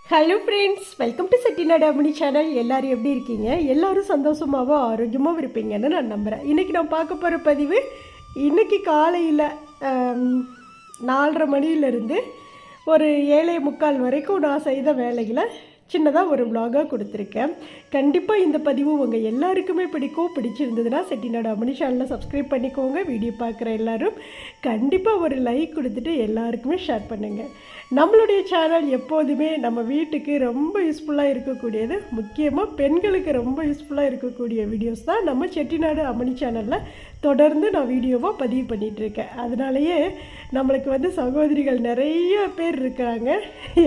Hello friends, welcome to Chettinad அம்மணி channel. எல்லோரும் எப்படி இருக்கீங்க? எல்லோரும் சந்தோஷமாகவும் ஆரோக்கியமாகவும் இருப்பீங்கன்னு நான் நம்புகிறேன். இன்றைக்கி நான் பார்க்க போகிற பதிவு இன்றைக்கி காலையில் 4:30 மணியிலிருந்து ஒரு 7:45 வரைக்கும் நான் செய்த வேலைகளை சின்னதாக ஒரு vlog-ஆக கொடுத்துருக்கேன். கண்டிப்பாக இந்த பதிவு உங்கள் எல்லாருக்குமே பிடிச்சிருந்ததுன்னா செட்டிநாடு அம்மணி சேனலை சப்ஸ்கிரைப் பண்ணிக்கோங்க. வீடியோ பார்க்குற எல்லோரும் கண்டிப்பாக ஒரு லைக் கொடுத்துட்டு எல்லாருக்குமே ஷேர் பண்ணுங்கள். நம்மளுடைய சேனல் எப்போதுமே நம்ம வீட்டுக்கு ரொம்ப யூஸ்ஃபுல்லாக இருக்கக்கூடியது, முக்கியமாக பெண்களுக்கு ரொம்ப யூஸ்ஃபுல்லாக இருக்கக்கூடிய வீடியோஸ் தான் நம்ம செட்டிநாடு அம்மணி சேனலில் தொடர்ந்து நான் வீடியோவாக பதிவு பண்ணிகிட்ருக்கேன். அதனாலேயே நம்மளுக்கு சகோதரிகள் நிறைய பேர் இருக்கிறாங்க.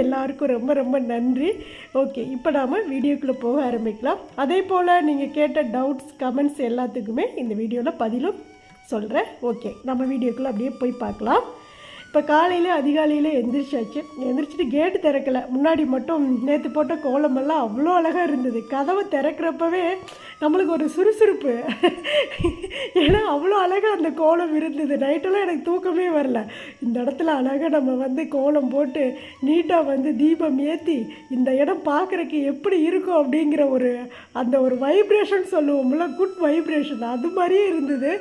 எல்லாருக்கும் ரொம்ப ரொம்ப நன்றி. ஓகே, இப்போ நாம் வீடியோக்குள்ளே போக ஆரம்பிக்கலாம். அதே போல் நீங்கள் கேட்ட டவுட்ஸ் கமெண்ட்ஸ் எல்லாத்துக்குமே இந்த வீடியோவில் பதிலும் சொல்கிறேன். ஓகே, நம்ம வீடியோக்குள்ளே அப்படியே போய் பார்க்கலாம். இப்போ காலையில் அதிகாலையில் எந்திரிச்சிட்டு கேட்டு திறக்கலை. முன்னாடி மட்டும் நேற்று போட்ட கோலமெல்லாம் அவ்வளோ அழகாக இருந்தது. கதவை திறக்கிறப்பவே நம்மளுக்கு ஒரு சுறுசுறுப்பு, ஏன்னா அவ்வளோ அழகாக அந்த கோலம் இருந்தது. நைட்டெல்லாம் எனக்கு தூக்கமே வரல. இந்த இடத்துல அழகாக நம்ம கோலம் போட்டு நீட்டாக தீபம் ஏற்றி இந்த இடம் பார்க்குறக்கு எப்படி இருக்கும் அப்படிங்கிற அந்த ஒரு வைப்ரேஷன் சொல்லுவோம்ல, குட் வைப்ரேஷன், அது மாதிரியே இருந்தது.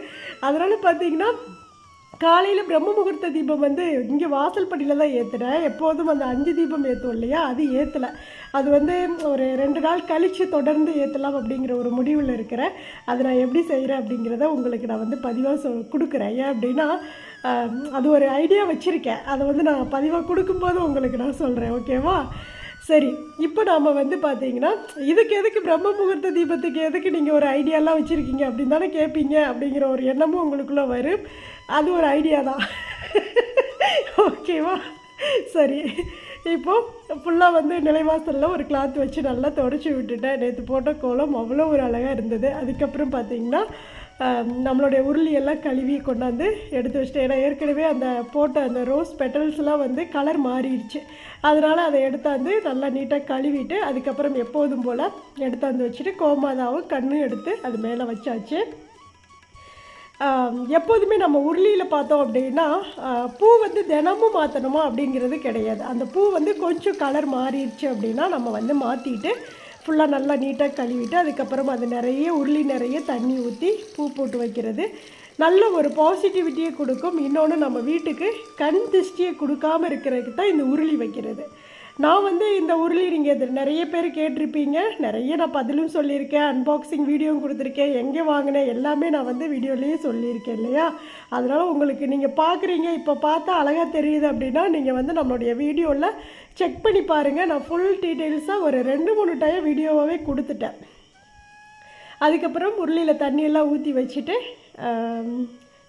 அதனால் பார்த்திங்கன்னா காலையில் பிரம்ம முகூர்த்த தீபம் இங்கே வாசல் படியில் தான் ஏற்றுனேன். எப்போதும் அந்த 5 தீபம் ஏற்றுவோம் இல்லையா, அது ஏற்றலை. அது ஒரு 2 நாள் கழித்து தொடர்ந்து ஏற்றலாம் அப்படிங்கிற ஒரு முடிவில் இருக்கிறேன். அதை நான் எப்படி செய்கிறேன் அப்படிங்கிறத உங்களுக்கு நான் பதிவாக கொடுக்குறேன். ஏன் அப்படின்னா அது ஒரு ஐடியா வச்சுருக்கேன். அதை நான் பதிவாக கொடுக்கும்போது உங்களுக்கு நான் சொல்கிறேன். ஓகேவா? சரி, இப்போ நாம் பார்த்தீங்கன்னா இதுக்கு எதுக்கு பிரம்ம முகூர்த்த தீபத்துக்கு எதுக்கு நீங்கள் ஒரு ஐடியாலாம் வச்சுருக்கீங்க அப்படின்னு தானே கேட்பீங்க. அப்படிங்கிற ஒரு எண்ணமும் உங்களுக்குள்ளே வரும். அது ஒரு ஐடியா தான். ஓகேவா? சரி, இப்போது ஃபுல்லாக நிலைவாசலில் ஒரு கிளாத் வச்சு நல்லா தொடச்சி விட்டுட்டேன். நேற்று போட்ட கோலம் அவ்வளோ ஒரு அழகாக இருந்தது. அதுக்கப்புறம் பார்த்திங்கன்னா நம்மளுடைய உருளியெல்லாம் கழுவி கொண்டாந்து எடுத்து வச்சுட்டேன். ஏன்னா ஏற்கனவே அந்த போட்ட அந்த ரோஸ் பெட்டல்ஸ்லாம் கலர் மாறிடுச்சு. அதனால் அதை எடுத்தாந்து நல்லா நீட்டாக கழுவிட்டு அதுக்கப்புறம் எப்போதும் போல் எடுத்தாந்து வச்சுட்டு கோமாதாவும் கண்ணும் எடுத்து அது மேலே வச்சாச்சு. எப்போதுமே நம்ம உருளியில் பார்த்தோம் அப்படின்னா பூ தினமும் மாற்றணுமா அப்படிங்கிறது கிடையாது. அந்த பூ கொஞ்சம் கலர் மாறிடுச்சு அப்படின்னா நம்ம மாற்றிட்டு ஃபுல்லாக நல்லா நீட்டாக கழுவிட்டு அதுக்கப்புறம் அது உருளி நிறைய தண்ணி ஊற்றி பூ போட்டு வைக்கிறது நல்ல ஒரு பாசிட்டிவிட்டியை கொடுக்கும். இன்னொன்று நம்ம வீட்டுக்கு கண் திருஷ்டியை கொடுக்காமல் இருக்கிறதுக்கு தான் இந்த உருளி வைக்கிறது. நான் இந்த உருளி நீங்கள் நிறைய பேர் கேட்டிருப்பீங்க, நிறைய நான் பதிலும் சொல்லியிருக்கேன், அன்பாக்சிங் வீடியோவும் கொடுத்துருக்கேன், எங்கே வாங்கினேன் எல்லாமே நான் வீடியோலேயே சொல்லியிருக்கேன் இல்லையா. அதனால் உங்களுக்கு நீங்கள் பார்க்குறீங்க, இப்போ பார்த்தா அழகாக தெரியுது அப்படின்னா நீங்கள் நம்மளுடைய வீடியோவில் செக் பண்ணி பாருங்கள். நான் ஃபுல் டீட்டெயில்ஸாக ஒரு 2-3 டைம் வீடியோவாகவே கொடுத்துட்டேன். அதுக்கப்புறம் உருளியில் தண்ணியெல்லாம் ஊற்றி வச்சுட்டு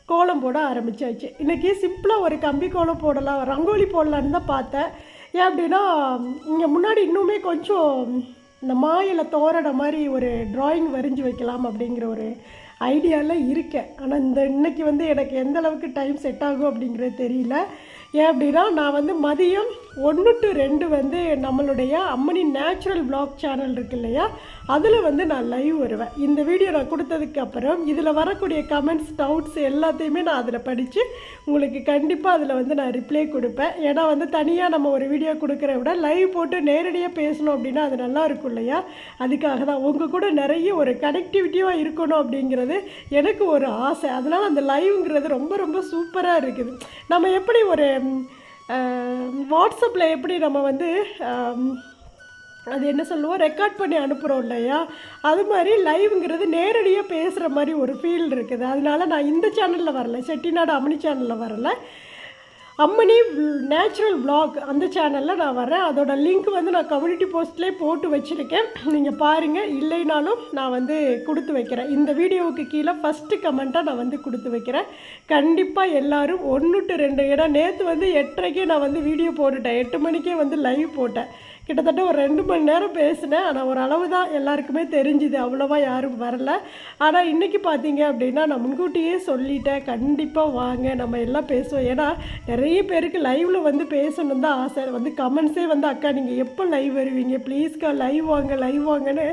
கோலம் போட ஆரம்பித்தாச்சு. இன்றைக்கி சிம்பிளாக ஒரு கம்பி கோலம் போடலாம், ரங்கோலி போடலான்னு தான் பார்த்தேன். ஏன் அப்படின்னா இங்கே முன்னாடி இன்னுமே கொஞ்சம் இந்த மாயில் தோரண மாதிரி ஒரு ட்ராயிங் வரைஞ்சி வைக்கலாம் அப்படிங்கிற ஒரு ஐடியாவில் இருக்கேன். ஆனால் இன்றைக்கி எனக்கு எந்த அளவுக்கு டைம் செட் ஆகும் அப்படிங்கிறது தெரியல. ஏன் அப்படின்னா நான் மதியம் 1 to 2 நம்மளுடைய அம்மணி நேச்சுரல் vlog சேனல் இருக்கு இல்லையா, அதில் நான் லைவ் வருவேன். இந்த வீடியோ நான் கொடுத்ததுக்கு அப்புறம் இதில் வரக்கூடிய கமெண்ட்ஸ் டவுட்ஸ் எல்லாத்தையுமே நான் அதில் படித்து உங்களுக்கு கண்டிப்பாக அதில் நான் ரிப்ளை கொடுப்பேன். ஏன்னா தனியாக நம்ம ஒரு வீடியோ கொடுக்குற விட லைவ் போட்டு நேரடியாக பேசணும் அப்படின்னா அது நல்லா இருக்கும் இல்லையா. அதுக்காக தான் உங்கள் கூட நிறைய ஒரு கனெக்டிவிட்டியாக இருக்கணும் அப்படிங்கிறது எனக்கு ஒரு ஆசை. அதனால் அந்த லைவ்ங்கிறது ரொம்ப ரொம்ப சூப்பராக இருக்குது. நம்ம எப்படி ஒரு வாட்ஸ்அப்பில் எப்படி நம்ம அது என்ன சொல்லுவோம், ரெக்கார்ட் பண்ணி அனுப்புகிறோம் இல்லையா, அது மாதிரி லைவுங்கிறது நேரடியாக பேசுகிற மாதிரி ஒரு ஃபீல் இருக்குது. அதனால் நான் இந்த சேனலில் வரல, செட்டிநாடு அம்மணி சேனலில் வரல, அம்மணி நேச்சுரல் vlog அந்த சேனலில் நான் வரேன். அதோட லிங்க் நான் கம்யூனிட்டி போஸ்ட்லேயே போட்டு வச்சுருக்கேன், நீங்கள் பாருங்கள். இல்லைனாலும் நான் கொடுத்து வைக்கிறேன். இந்த வீடியோவுக்கு கீழே ஃபஸ்ட்டு கமெண்ட்டாக நான் கொடுத்து வைக்கிறேன். கண்டிப்பாக எல்லோரும் 1 to 2, ஏன்னா நேற்று 8:30க்கே நான் வீடியோ போட்டுட்டேன், 8 மணிக்கே லைவ் போட்டேன். கிட்டத்தட்ட ஒரு 2 மணி நேரம் பேசினேன். ஆனால் ஒரு அளவு தான் எல்லாருக்குமே தெரிஞ்சுது, அவ்வளோவா யாரும் வரல. ஆனால் இன்றைக்கி பார்த்தீங்க அப்படின்னா நான் முன்கூட்டியே சொல்லிட்டேன், கண்டிப்பாக வாங்க நம்ம எல்லாம் பேசுவோம். ஏன்னா நிறைய நிறைய பேருக்கு லைவில் வந்து பேசணும் தான் ஆசை. வந்து கமெண்ட்ஸே வந்து அக்கா நீங்கள் எப்போ லைவ் வருவீங்க, ப்ளீஸ்க்கா லைவ் வாங்கன்னு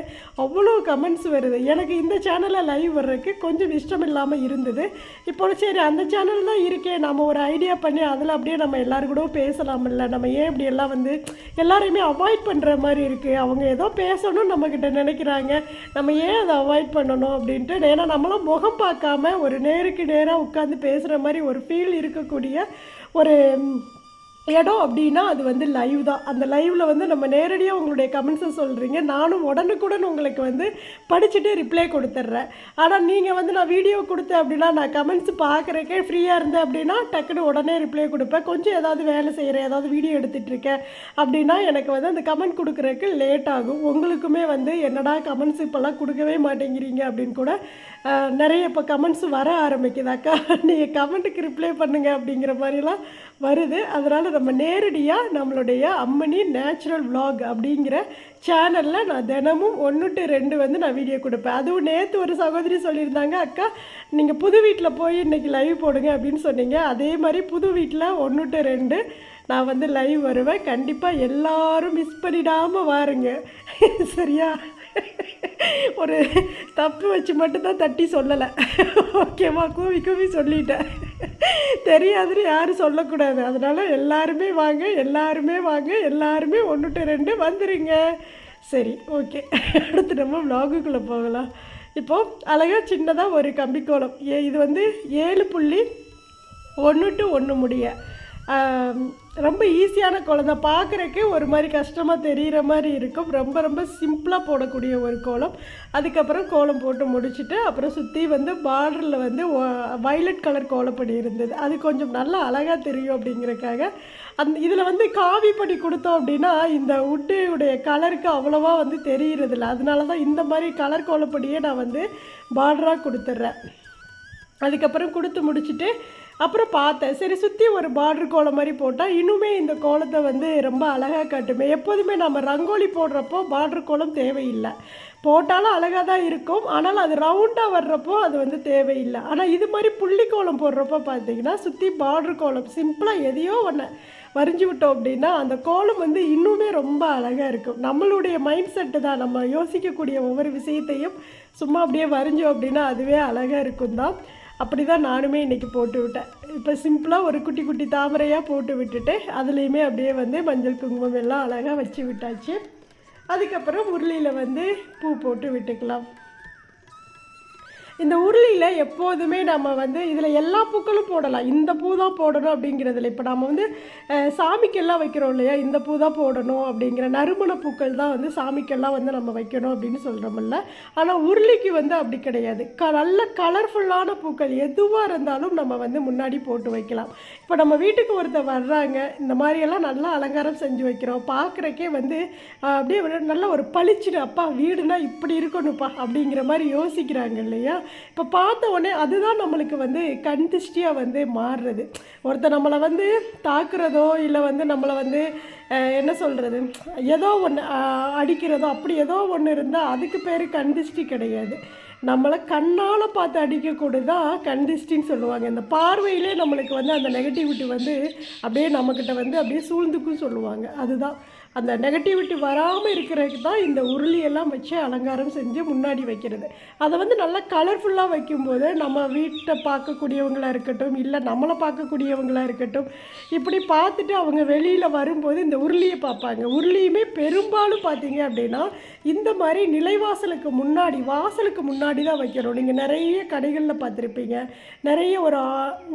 அவ்வளோ கமெண்ட்ஸ் வருது. எனக்கு இந்த சேனலில் லைவ் வர்றதுக்கு கொஞ்சம் இஷ்டம் இல்லாமல் இருந்தது. இப்போ சரி அந்த சேனல் தான் இருக்கே, நம்ம ஒரு ஐடியா பண்ணி அதில் அப்படியே நம்ம எல்லோரும் கூட பேசலாமில்ல, நம்ம ஏன் இப்படி எல்லாம் வந்து எல்லாரையுமே அவாய்ட் பண்ணுற மாதிரி இருக்குது. அவங்க ஏதோ பேசணும்னு நம்மக்கிட்ட நினைக்கிறாங்க, நம்ம ஏன் அதை அவாய்ட் பண்ணணும் அப்படின்ட்டு. ஏன்னா நம்மளாம் முகம் பார்க்காம ஒரு நேருக்கு நேராக உட்காந்து பேசுகிற மாதிரி ஒரு ஃபீல் இருக்கக்கூடிய ஒரு இடம் அப்படின்னா அது வந்து லைவ் தான். அந்த லைவில் வந்து நம்ம நேரடியாக உங்களுடைய கமெண்ட்ஸை சொல்கிறீங்க, நானும் உடனுக்குடன் உங்களுக்கு வந்து படிச்சுட்டு ரிப்ளை கொடுத்துட்றேன். ஆனால் நீங்கள் வந்து நான் வீடியோ கொடுத்தேன் அப்படின்னா, நான் கமெண்ட்ஸ் பார்க்குறக்கே ஃப்ரீயாக இருந்தேன் அப்படின்னா டக்குன்னு உடனே ரிப்ளை கொடுப்பேன். கொஞ்சம் ஏதாவது வேலை செய்கிறேன், ஏதாவது வீடியோ எடுத்துகிட்ருக்கேன் அப்படின்னா எனக்கு வந்து அந்த கமெண்ட் கொடுக்குறதுக்கு லேட் ஆகும். உங்களுக்குமே வந்து என்னடா கமெண்ட்ஸ் இப்போல்லாம் கொடுக்கவே மாட்டேங்கிறீங்க அப்படின்னு கூட நிறைய இப்போ கமெண்ட்ஸ் வர ஆரம்பிக்குது. அக்கா நீங்கள் கமெண்ட்டுக்கு ரிப்ளை பண்ணுங்கள் அப்படிங்கிற மாதிரிலாம் வருது. அதனால் நம்ம நேரடியாக நம்மளுடைய அம்மணி நேச்சுரல் vlog அப்படிங்கிற சேனலில் நான் தினமும் 1 to 2 வந்து நான் வீடியோ கொடுப்பேன். அதுவும் நேற்று ஒரு சகோதரி சொல்லியிருந்தாங்க, அக்கா நீங்கள் புது வீட்டில் போய் இன்றைக்கி லைவ் போடுங்க அப்படின்னு சொன்னீங்க. அதே மாதிரி புது வீட்டில் 1 to 2 நான் வந்து லைவ் வருவேன். கண்டிப்பாக எல்லோரும் மிஸ் பண்ணிடாமல் வாருங்க, சரியா? ஒரு தப்பு வச்சு மட்டும்தான் தட்டி சொல்லலை, ஓகேவா? கூவி கூவி சொல்லிட்டேன், தெரியாதுன்னு யாரும் சொல்லக்கூடாது. அதனால் எல்லாருமே வாங்க, எல்லாருமே 1 to 2 வந்துடுங்க. சரி, ஓகே. அடுத்து நம்ம vlogக்குள்ளே போகலாம். இப்போது அழகாக சின்னதாக ஒரு கம்பிக்கோலம், இது வந்து 7.1 to 1 முடிய ரொம்ப ஈஸியான கோலம் தான். பார்க்குறக்கே ஒரு மாதிரி கஷ்டமாக தெரிகிற மாதிரி இருக்கும். ரொம்ப ரொம்ப சிம்பிளாக போடக்கூடிய ஒரு கோலம். அதுக்கப்புறம் கோலம் போட்டு முடிச்சுட்டு அப்புறம் சுற்றி வந்து பார்டரில் வந்து வயலட் கலர் கோலப்படி இருந்தது. அது கொஞ்சம் நல்லா அழகாக தெரியும் அப்படிங்கிறக்காக இதில் வந்து காவி படி கொடுத்தோம் அப்படின்னா இந்த உடைய கலருக்கு அவ்வளோவா வந்து தெரிகிறதில்ல. அதனால தான் இந்த மாதிரி கலர் கோலப்படியே நான் வந்து பார்டராக கொடுத்துட்றேன். அதுக்கப்புறம் கொடுத்து முடிச்சுட்டு அப்புறம் பார்த்தேன், சரி சுற்றி ஒரு பார்டர் கோலம் மாதிரி போட்டால் இன்னுமே இந்த கோலத்தை வந்து ரொம்ப அழகாக காட்டுமே. எப்போதுமே நம்ம ரங்கோலி போடுறப்போ பார்டர் கோலம் தேவையில்லை, போட்டாலும் அழகாக தான் இருக்கும். ஆனால் அது ரவுண்டாக வர்றப்போ அது வந்து தேவையில்லை. ஆனால் இது மாதிரி புள்ளி கோலம் போடுறப்போ பார்த்தீங்கன்னா சுற்றி பார்டர் கோலம் சிம்பிளாக எதையோ ஒன்று வரைஞ்சி விட்டோம் அப்படின்னா அந்த கோலம் வந்து இன்னுமே ரொம்ப அழகாக இருக்கும். நம்மளுடைய மைண்ட் செட்டு தான், நம்ம யோசிக்கக்கூடிய ஒவ்வொரு விஷயத்தையும் சும்மா அப்படியே வரைஞ்சோம் அப்படின்னா அதுவே அழகாக இருக்கும் தான். அப்படி தான் நானுமே இன்றைக்கி போட்டு விட்டேன். இப்போ சிம்பிளாக ஒரு குட்டி குட்டி தாமரையாக போட்டு விட்டுட்டு அதுலேயுமே அப்படியே வந்து மஞ்சள் குங்குமம் எல்லாம் அழகாக வச்சு விட்டாச்சு. அதுக்கப்புறம் உருளியில் வந்து பூ போட்டு விட்டுக்கலாம். இந்த உருளியில் எப்போதுமே நம்ம வந்து இதில் எல்லா பூக்களும் போடலாம், இந்த பூ தான் போடணும் அப்படிங்கிறதுல. இப்போ நம்ம வந்து சாமிக்கெல்லாம் வைக்கிறோம் இல்லையா, இந்த பூ தான் போடணும் அப்படிங்கிற நறுமண பூக்கள் தான் வந்து சாமிக்கெல்லாம் வந்து நம்ம வைக்கணும் அப்படின்னு சொல்கிறோமில்ல. ஆனால் உருளிக்கு வந்து அப்படி கிடையாது. நல்ல கலர்ஃபுல்லான பூக்கள் எதுவாக இருந்தாலும் நம்ம வந்து முன்னாடி போட்டு வைக்கலாம். இப்போ நம்ம வீட்டுக்கு ஒருத்தர் வர்றாங்க, இந்த மாதிரியெல்லாம் நல்லா அலங்காரம் செஞ்சு வைக்கிறோம், பார்க்குறக்கே வந்து அப்படியே நல்ல ஒரு பளிச்சுன்னு அப்பா வீடுனா இப்படி இருக்கணும்ப்பா அப்படிங்கிற மாதிரி யோசிக்கிறாங்க இல்லையா. இப்போ பார்த்த உடனே அதுதான் நம்மளுக்கு வந்து கண் திருஷ்டியாக வந்து மாறுறது. ஒருத்தர் நம்மளை வந்து தாக்குறதோ இல்லை வந்து நம்மளை வந்து என்ன சொல்கிறது ஏதோ ஒன்று அடிக்கிறதோ அப்படி ஏதோ ஒன்று இருந்தால் அதுக்கு பேர் கண் திருஷ்டி கிடையாது. நம்மளை கண்ணால் பார்த்து அடிக்கக்கூடாது தான் கண் திருஷ்டின்னு சொல்லுவாங்க. இந்த பார்வையிலே நம்மளுக்கு வந்து அந்த நெகட்டிவிட்டி வந்து அப்படியே நம்மக்கிட்ட வந்து அப்படியே சூழ்ந்துக்கும் சொல்லுவாங்க. அதுதான் அந்த நெகட்டிவிட்டி வராமல் இருக்கிறதுக்கு தான் இந்த உருளியெல்லாம் வச்சு அலங்காரம் செஞ்சு முன்னாடி வைக்கிறது. அதை வந்து நல்லா கலர்ஃபுல்லாக வைக்கும்போது நம்ம வீட்டை பார்க்கக்கூடியவங்களாக இருக்கட்டும் இல்லை நம்மளை பார்க்கக்கூடியவங்களாக இருக்கட்டும் இப்படி பார்த்துட்டு அவங்க வெளியில் வரும்போது இந்த உருளியை பார்ப்பாங்க. உருளியுமே பெரும்பாலும் பார்த்தீங்க அப்படின்னா இந்த மாதிரி நிலைவாசலுக்கு முன்னாடி வாசலுக்கு முன்னாடி தான் வைக்கிறோம். நீங்கள் நிறைய கடைகளில் பார்த்துருப்பீங்க, நிறைய ஒரு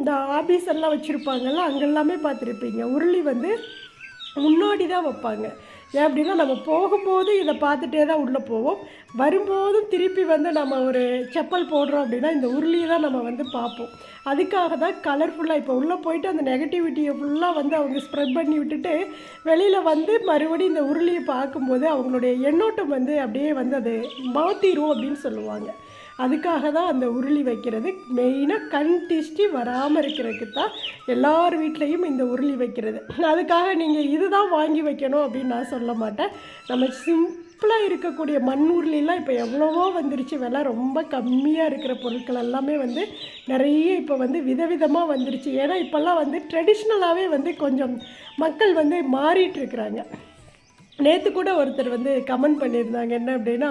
இந்த ஆபீஸ் எல்லாம் வச்சுருப்பாங்கல்ல அங்கெல்லாமே பார்த்துருப்பீங்க உருளி வந்து முன்னாடி தான் வைப்பாங்க. ஏன் அப்படின்னா நம்ம போகும்போது இதை பார்த்துட்டே தான் உள்ளே போவோம், வரும்போதும் திருப்பி வந்து நம்ம ஒரு செப்பல் போடுறோம் அப்படின்னா இந்த உருளியை தான் நம்ம வந்து பார்ப்போம். அதுக்காக தான் கலர்ஃபுல்லாக இப்போ உள்ளே போயிட்டு அந்த நெகட்டிவிட்டியை ஃபுல்லாக வந்து அவங்க ஸ்ப்ரெட் பண்ணி விட்டுட்டு வெளியில் வந்து மறுபடியும் இந்த உருளியை பார்க்கும்போது அவங்களுடைய எண்ணோட்டம் வந்து அப்படியே வந்து அது மாற்றிடும் அப்படின்னு சொல்லுவாங்க. அதுக்காக தான் அந்த உருளி வைக்கிறது. மெயினாக கண் திஷ்டி வராமல் இருக்கிறதுக்கு தான் எல்லார் வீட்லேயும் இந்த உருளி வைக்கிறது. அதுக்காக நீங்கள் இதுதான் வாங்கி வைக்கணும் அப்படின்னு நான் சொல்ல மாட்டேன். நம்ம சிம்பிளாக இருக்கக்கூடிய மண் உருளிலாம் இப்போ எவ்வளவோ வந்துருச்சு. விலை ரொம்ப கம்மியாக இருக்கிற பொருட்கள் எல்லாமே வந்து நிறைய இப்போ வந்து விதவிதமாக வந்துருச்சு. ஏன்னா இப்போல்லாம் வந்து ட்ரெடிஷ்னலாகவே வந்து கொஞ்சம் மக்கள் வந்து மாறிட்டுருக்குறாங்க. நேற்று கூட ஒருத்தர் வந்து கமெண்ட் பண்ணியிருந்தாங்க, என்ன அப்படின்னா,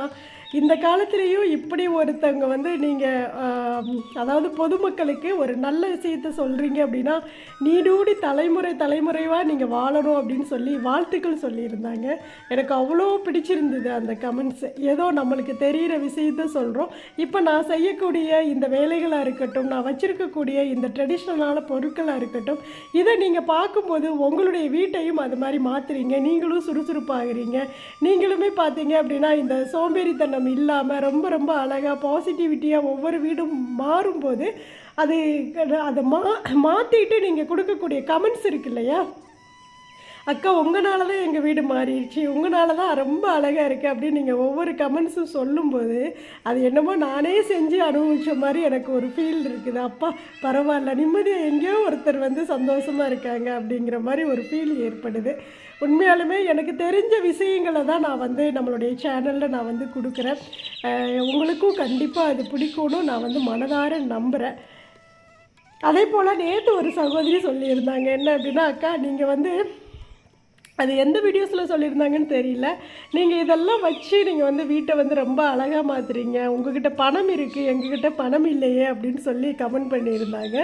இந்த காலத்துலேயும் இப்படி ஒருத்தவங்க வந்து நீங்கள் அதாவது பொதுமக்களுக்கு ஒரு நல்ல விஷயத்த சொல்கிறீங்க அப்படின்னா நீடூடி தலைமுறைவாக நீங்கள் வாழணும் அப்படின்னு சொல்லி வாழ்த்துக்கள் சொல்லியிருந்தாங்க. எனக்கு அவ்வளோ பிடிச்சிருந்தது அந்த கமெண்ட்ஸ். ஏதோ நம்மளுக்கு தெரிகிற விஷயத்த சொல்கிறோம். இப்போ நான் செய்யக்கூடிய இந்த வேலைகளாக இருக்கட்டும், நான் வச்சுருக்கக்கூடிய இந்த ட்ரெடிஷ்னலான பொருட்களாக இருக்கட்டும், இதை நீங்கள் பார்க்கும்போது உங்களுடைய வீட்டையும் அது மாதிரி மாற்றுறீங்க. நீங்களும் சுறுசுறுப்பாகிறீங்க. நீங்களுமே பார்த்தீங்க அப்படின்னா இந்த சோம்பேறித்தனம் இல்லாமல் ரொம்ப ரொம்ப அழகாக பாசிட்டிவிட்டியாக ஒவ்வொரு வீடும் மாறும்போது அதை மாற்றிட்டு நீங்கள் கொடுக்கக்கூடிய கமெண்ட்ஸ் இருக்கு இல்லையா, அக்கா உங்களால தான் எங்கள் வீடு மாறிடுச்சு, உங்களால தான் ரொம்ப அழகாக இருக்குது அப்படின்னு நீங்கள் ஒவ்வொரு கமெண்ட்ஸும் சொல்லும்போது அது என்னமோ நானே செஞ்சு அனுபவித்த மாதிரி எனக்கு ஒரு ஃபீல் இருக்குது. அப்பா பரவாயில்ல, நிம்மதியாக எங்கேயோ ஒருத்தர் வந்து சந்தோஷமாக இருக்காங்க அப்படிங்கிற மாதிரி ஒரு ஃபீல் ஏற்படுது. உண்மையாலுமே எனக்கு தெரிஞ்ச விஷயங்களை தான் நான் வந்து நம்மளுடைய சேனலில் நான் வந்து கொடுக்குறேன். உங்களுக்கும் கண்டிப்பாக அது பிடிக்கணும் நான் வந்து மனதார நம்புகிறேன். அதே போல் நேற்று ஒரு சகோதரி சொல்லியிருந்தாங்க, என்ன அப்படின்னா, அக்கா நீங்கள் வந்து அது எந்த வீடியோஸில் சொல்லியிருந்தாங்கன்னு தெரியல, நீங்கள் இதெல்லாம் வச்சு நீங்கள் வந்து வீட்டை வந்து ரொம்ப அழகாக மாற்றுறீங்க, உங்கள்கிட்ட பணம் இருக்குது எங்ககிட்ட பணம் இல்லையே அப்படின்னு சொல்லி கமெண்ட் பண்ணியிருந்தாங்க.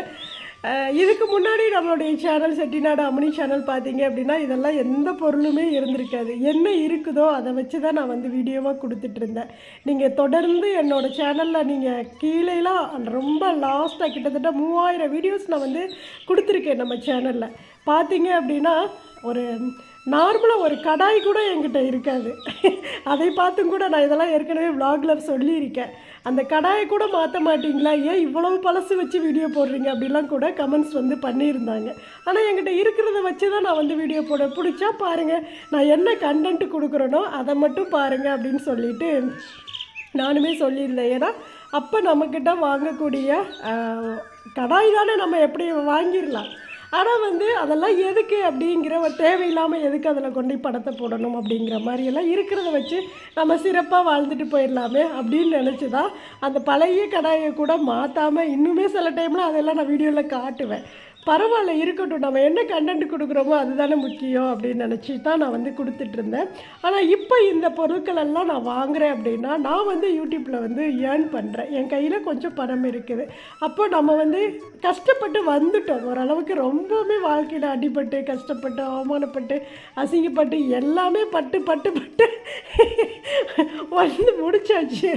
இதுக்கு முன்னாடி நம்மளுடைய சேனல் செட்டிநாடு அம்மணி சேனல் பார்த்தீங்க அப்படின்னா இதெல்லாம் எந்த பொருளுமே இருந்திருக்காது. என்ன இருக்குதோ அதை வச்சு தான் நான் வந்து வீடியோவாக கொடுத்துட்ருந்தேன். நீங்கள் தொடர்ந்து என்னோடய சேனலில் நீங்கள் கீழேலாம் ரொம்ப லாஸ்ட்டாக கிட்டத்தட்ட 3000 வீடியோஸ் நான் வந்து கொடுத்துருக்கேன் நம்ம சேனலில். பார்த்தீங்க அப்படின்னா ஒரு நார்மலாக ஒரு கடாய் கூட என்கிட்ட இருக்காது. அதை பார்த்தும் கூட நான் இதெல்லாம் ஏற்கனவே விலாகில் சொல்லியிருக்கேன். அந்த கடாயை கூட மாற்ற மாட்டிங்களா, ஏன் இவ்வளவு பழசு வச்சு வீடியோ போடுறீங்க அப்படிலாம் கூட கமெண்ட்ஸ் வந்து பண்ணியிருந்தாங்க. ஆனால் என்கிட்ட இருக்கிறத வச்சு தான் நான் வந்து வீடியோ போட பிடிச்சா பாருங்கள், நான் என்ன கண்டென்ட் கொடுக்குறேனோ அதை மட்டும் பாருங்கள் அப்படின்னு சொல்லிட்டு நானுமே சொல்லியிருந்தேன். ஏன்னா அப்போ நம்மக்கிட்ட வாங்கக்கூடிய கடாய் தானே நம்ம எப்படி வாங்கிடலாம். ஆனால் வந்து அதெல்லாம் எதுக்கு அப்படிங்கிற ஒரு தேவையில்லாமல் எதுக்கு அதில் கொண்டு படத்தை போடணும் அப்படிங்கிற மாதிரியெல்லாம் இருக்கிறத வச்சு நம்ம சிறப்பாக வாழ்ந்துட்டு போயிடலாமே அப்படின்னு நினச்சி தான் அந்த பழைய கடாயை கூட மாற்றாமல் இன்னுமே சில டைமில் அதெல்லாம் நான் வீடியோவில் காட்டுவேன். பரவாயில்ல இருக்கட்டும், நம்ம என்ன கண்டென்ட் கொடுக்குறோமோ அதுதானே முக்கியம் அப்படின்னு நினச்சி தான் நான் வந்து கொடுத்துட்ருந்தேன். ஆனால் இப்போ இந்த பொருட்கள் எல்லாம் நான் வாங்குகிறேன் அப்படின்னா நான் வந்து யூடியூப்பில் வந்து ஏர்ன் பண்ணுறேன். என் கையில் கொஞ்சம் பணம் இருக்குது. அப்போ நம்ம வந்து கஷ்டப்பட்டு வந்துட்டோம் ஓரளவுக்கு. ரொம்பவுமே வாழ்க்கையில் அடிபட்டு கஷ்டப்பட்டு அவமானப்பட்டு அசிங்கப்பட்டு எல்லாமே பட்டு பட்டு பட்டு வந்து முடிச்சாச்சு.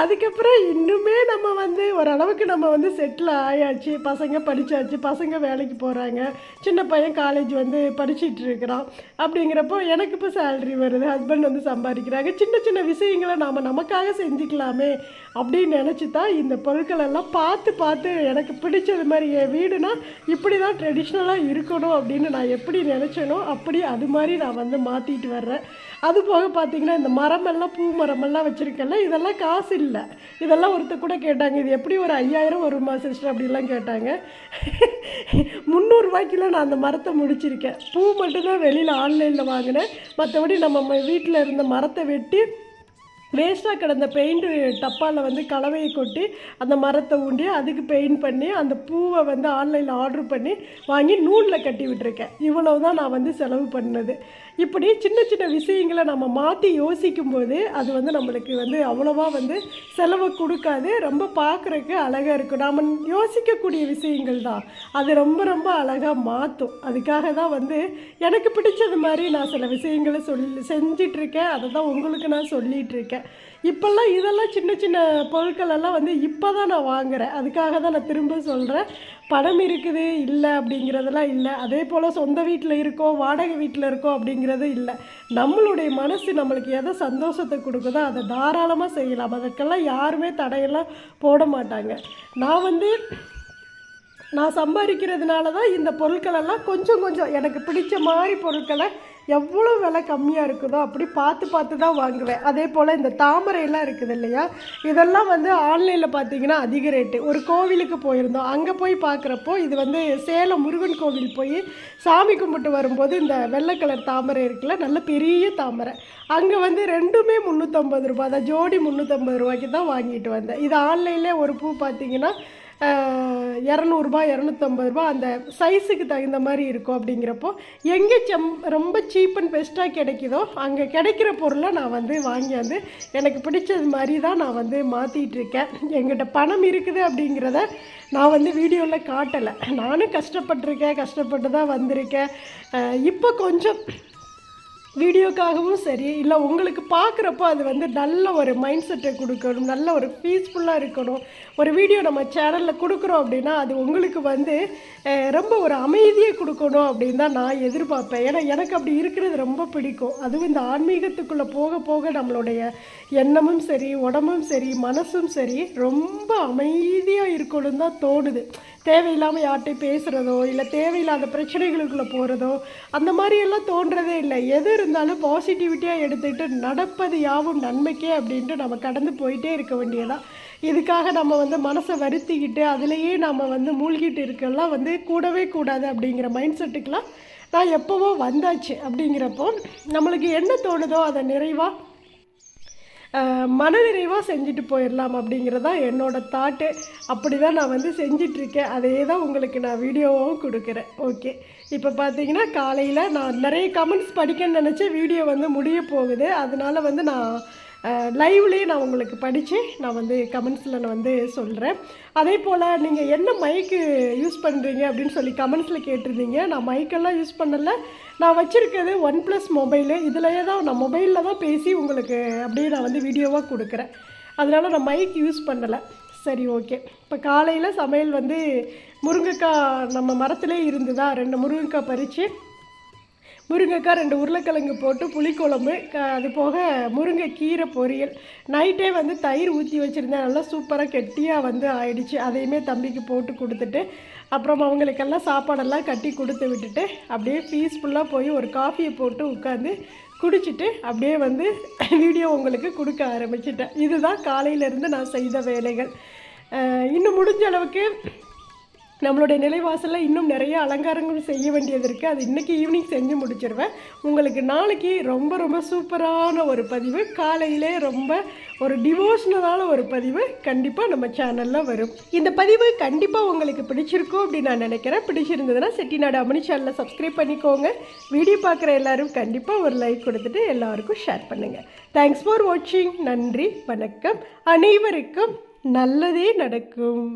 அதுக்கப்புறம் இன்னுமே நம்ம வந்து ஓரளவுக்கு நம்ம வந்து செட்டில் ஆயாச்சு. பசங்க படித்தாச்சு, பசங்க வேலைக்கு போகிறாங்க, சின்ன பையன் காலேஜ் வந்து படிச்சுட்டு இருக்கிறான். அப்படிங்கிறப்போ எனக்கு இப்போ சேலரி வருது, ஹஸ்பண்ட் வந்து சம்பாதிக்கிறாங்க. சின்ன சின்ன விஷயங்களை நாம் நமக்காக செஞ்சுக்கலாமே அப்படின்னு நினச்சி தான் இந்த பொருட்களெல்லாம் பார்த்து பார்த்து எனக்கு பிடிச்சது மாதிரி என் வீடுனா இப்படி தான் ட்ரெடிஷ்னலாக இருக்கணும் அப்படின்னு நான் எப்படி நினச்சேனோ அப்படி அது மாதிரி நான் வந்து மாற்றிட்டு வர்றேன். அது போக பார்த்திங்கன்னா இந்த மரமெல்லாம் பூ மரமெல்லாம் வச்சுருக்கேன்ல, இதெல்லாம் காசு இல்லை. இதெல்லாம் ஒருத்தர் கூட கேட்டாங்க, இது எப்படி ஒரு 5000 வருமா சிஸ்டர் அப்படிலாம் கேட்டாங்க. 300 ரூபாய்க்குள்ள நான் அந்த மரத்தை முடிச்சிருக்கேன். பூ மட்டும்தான் வெளியில் ஆன்லைனில் வாங்கினேன். மற்றபடி நம்ம வீட்டில் இருந்த மரத்தை வெட்டி வேஸ்ட்டாக கிடந்த பெயிண்ட்டு டப்பாவில் வந்து கலவையை கொட்டி அந்த மரத்தை ஊண்டி அதுக்கு பெயிண்ட் பண்ணி அந்த பூவை வந்து ஆன்லைனில் ஆர்டர் பண்ணி வாங்கி நூலில் கட்டி விட்டுருக்கேன். இவ்வளவு தான் நான் வந்து செலவு பண்ணது. இப்படி சின்ன சின்ன விஷயங்களை நம்ம மாற்றி யோசிக்கும்போது அது வந்து நம்மளுக்கு வந்து அவ்வளோவா வந்து செலவு கொடுக்காது. ரொம்ப பார்க்குறக்கு அழகாக இருக்கும். நாம் யோசிக்கக்கூடிய விஷயங்கள் தான் அது ரொம்ப ரொம்ப அழகாக மாற்றும். அதுக்காக தான் வந்து எனக்கு பிடிச்சது மாதிரி நான் சில விஷயங்களை செஞ்சிட்ருக்கேன். அதை தான் உங்களுக்கு நான் சொல்லிகிட்ருக்கேன். இப்போல்லாம் இதெல்லாம் சின்ன சின்ன பொருட்களெல்லாம் வந்து இப்போ தான் நான் வாங்குகிறேன். அதுக்காக தான் நான் திரும்ப சொல்கிறேன், பணம் இருக்குது இல்லை அப்படிங்கிறதெல்லாம் இல்லை. அதே போல் சொந்த வீட்டில் இருக்கோம் வாடகை வீட்டில் இருக்கோம் அப்படிங்கிறது இல்லை. நம்மளுடைய மனசு நம்மளுக்கு எதை சந்தோஷத்தை கொடுக்குதோ அதை தாராளமாக செய்யலாம். அதுக்கெல்லாம் யாருமே தடையெல்லாம் போட மாட்டாங்க. நான் சம்பாதிக்கிறதுனால தான் இந்த பொருட்களெல்லாம் கொஞ்சம் கொஞ்சம் எனக்கு பிடிச்ச மாதிரி பொருட்களை எவ்வளோ விலை கம்மியாக இருக்குதோ அப்படி பார்த்து பார்த்து தான் வாங்குவேன். அதே போல் இந்த தாமரையெல்லாம் இருக்குது இல்லையா, இதெல்லாம் வந்து ஆன்லைனில் பார்த்தீங்கன்னா அதிக ரேட்டு. ஒரு கோவிலுக்கு போயிருந்தோம், அங்கே போய் பார்க்குறப்போ இது வந்து சேலம் முருகன் கோவில் போய் சாமி கும்பிட்டு வரும்போது இந்த வெள்ளை கலர் தாமரை இருக்குல்ல, நல்ல பெரிய தாமரை, அங்கே வந்து ரெண்டுமே 350 ரூபா தான், ஜோடி 350 ரூபாய்க்கு தான் வாங்கிட்டு வந்தேன். இது ஆன்லைன்லேயே ஒரு பூ பார்த்தீங்கன்னா 200 250 ரூபா, அந்த சைஸுக்கு தகுந்த மாதிரி இருக்கும். அப்படிங்கிறப்போ எங்கே ரொம்ப சீப் அண்ட் பெஸ்ட்டாக கிடைக்குதோ அங்கே கிடைக்கிற பொருளை நான் வந்து வாங்கி வந்து எனக்கு பிடிச்சது மாதிரி தான் நான் வந்து மாற்றிட்டு இருக்கேன். எங்கிட்ட பணம் இருக்குது அப்படிங்கிறத நான் வந்து வீடியோவில் காட்டலை. நானும் கஷ்டப்பட்டு தான் வந்திருக்கேன். இப்போ கொஞ்சம் வீடியோக்காகவும் சரி, இல்லை உங்களுக்கு பார்க்குறப்போ அது வந்து நல்ல ஒரு மைண்ட் செட்டை கொடுக்கணும், நல்ல ஒரு பீஸ்ஃபுல்லாக இருக்கணும். ஒரு வீடியோ நம்ம சேனலில் கொடுக்குறோம் அப்படின்னா அது உங்களுக்கு வந்து ரொம்ப ஒரு அமைதியை கொடுக்கணும் அப்படின்னு தான் நான் எதிர்பார்ப்பேன். ஏன்னா எனக்கு அப்படி இருக்கிறது ரொம்ப பிடிக்கும். அதுவும் இந்த ஆன்மீகத்துக்குள்ளே போக போக நம்மளுடைய எண்ணமும் சரி, உடம்பும் சரி, மனசும் சரி ரொம்ப அமைதியாக இருக்கணும் தான் தோணுது. தேவையில்லாமல் யார்கிட்டையும் பேசுகிறதோ இல்லை தேவையில்லாத பிரச்சனைகளுக்குள்ளே போகிறதோ அந்த மாதிரியெல்லாம் தோன்றதே இல்லை. எது இருந்தாலும் பாசிட்டிவிட்டியாக எடுத்துக்கிட்டு நடப்பது யாவும் நன்மைக்கே அப்படின்ட்டு நம்ம கடந்து போயிட்டே இருக்க வேண்டியதான். இதுக்காக நம்ம வந்து மனசை வருத்திக்கிட்டு அதிலேயே நம்ம வந்து மூழ்கிட்டு இருக்கலாம் வந்து கூடவே கூடாது. அப்படிங்கிற மைண்ட் செட்டுக்கெலாம் நான் எப்போவோ வந்தாச்சு. அப்படிங்கிறப்போ நம்மளுக்கு என்ன தோணுதோ அதை நிறைவாக மனநிறைவாக செஞ்சுட்டு போயிடலாம் அப்படிங்கிறதான் என்னோடய தாட்டு. அப்படி தான் நான் வந்து செஞ்சிட்ருக்கேன். அதே தான் உங்களுக்கு நான் வீடியோவும் கொடுக்குறேன். ஓகே, இப்போ பார்த்தீங்கன்னா காலையில் நான் நிறைய கமெண்ட்ஸ் படிக்கணும்னு நினச்சேன். வீடியோ வந்து முடிய போகுது. அதனால் வந்து நான் லைவ்லேயே நான் உங்களுக்கு படித்து நான் வந்து கமெண்ட்ஸில் நான் வந்து சொல்கிறேன். அதே போல் நீங்கள் என்ன மைக்கு யூஸ் பண்ணுறீங்க அப்படின்னு சொல்லி கமெண்ட்ஸில் கேட்டிருந்தீங்க. நான் மைக்கெல்லாம் யூஸ் பண்ணலை. நான் வச்சுருக்கிறது OnePlus மொபைலு. இதிலேயே தான் நான் மொபைலில் தான் பேசி உங்களுக்கு அப்படியே நான் வந்து வீடியோவாக கொடுக்குறேன். அதனால் நான் மைக் யூஸ் பண்ணலை. சரி, ஓகே. இப்போ காலையில் சமையல் வந்து முருங்கைக்காய் நம்ம மரத்துலேயே இருந்துதா, 2 முருங்கைக்காய் பறித்து முருங்கைக்காய் 2 உருளைக்கிழங்கு போட்டு புளிக்குழம்பு, அது போக முருங்கைக்கீரை பொரியல். நைட்டே வந்து தயிர் ஊற்றி வச்சுருந்தேன். நல்லா சூப்பராக கெட்டியாக வந்து ஆயிடுச்சு. அதையுமே தம்பிக்கு போட்டு கொடுத்துட்டு அப்புறம் அவங்களுக்கெல்லாம் சாப்பாடெல்லாம் கட்டி கொடுத்து விட்டுட்டு அப்படியே பீஸ்ஃபுல்லாக போய் ஒரு காஃபியை போட்டு உட்காந்து குடிச்சிட்டு அப்படியே வந்து வீடியோ உங்களுக்கு கொடுக்க ஆரம்பிச்சிட்டேன். இதுதான் காலையிலேருந்து நான் செய்த வேலைகள். இன்னும் முடிஞ்ச அளவுக்கு நம்மளுடைய நிலைவாசலில் இன்னும் நிறைய அலங்காரங்கள் செய்ய வேண்டியது இருக்குது. அது இன்றைக்கி ஈவினிங் செஞ்சு முடிச்சிடுவேன். உங்களுக்கு நாளைக்கு ரொம்ப ரொம்ப சூப்பரான ஒரு பதிவு, காலையிலே ரொம்ப ஒரு டிவோஷனலான ஒரு பதிவு கண்டிப்பாக நம்ம சேனலில் வரும். இந்த பதிவு கண்டிப்பாக உங்களுக்கு பிடிச்சிருக்கும் அப்படின்னு நான் நினைக்கிறேன். பிடிச்சிருந்ததுன்னா செட்டிநாடு அம்மணி சேனலில் சப்ஸ்கிரைப் பண்ணிக்கோங்க. வீடியோ பார்க்குற எல்லோரும் கண்டிப்பாக ஒரு லைக் கொடுத்துட்டு எல்லாருக்கும் ஷேர் பண்ணுங்கள். தேங்க்ஸ் ஃபார் வாட்சிங். நன்றி, வணக்கம். அனைவருக்கும் நல்லதே நடக்கும்.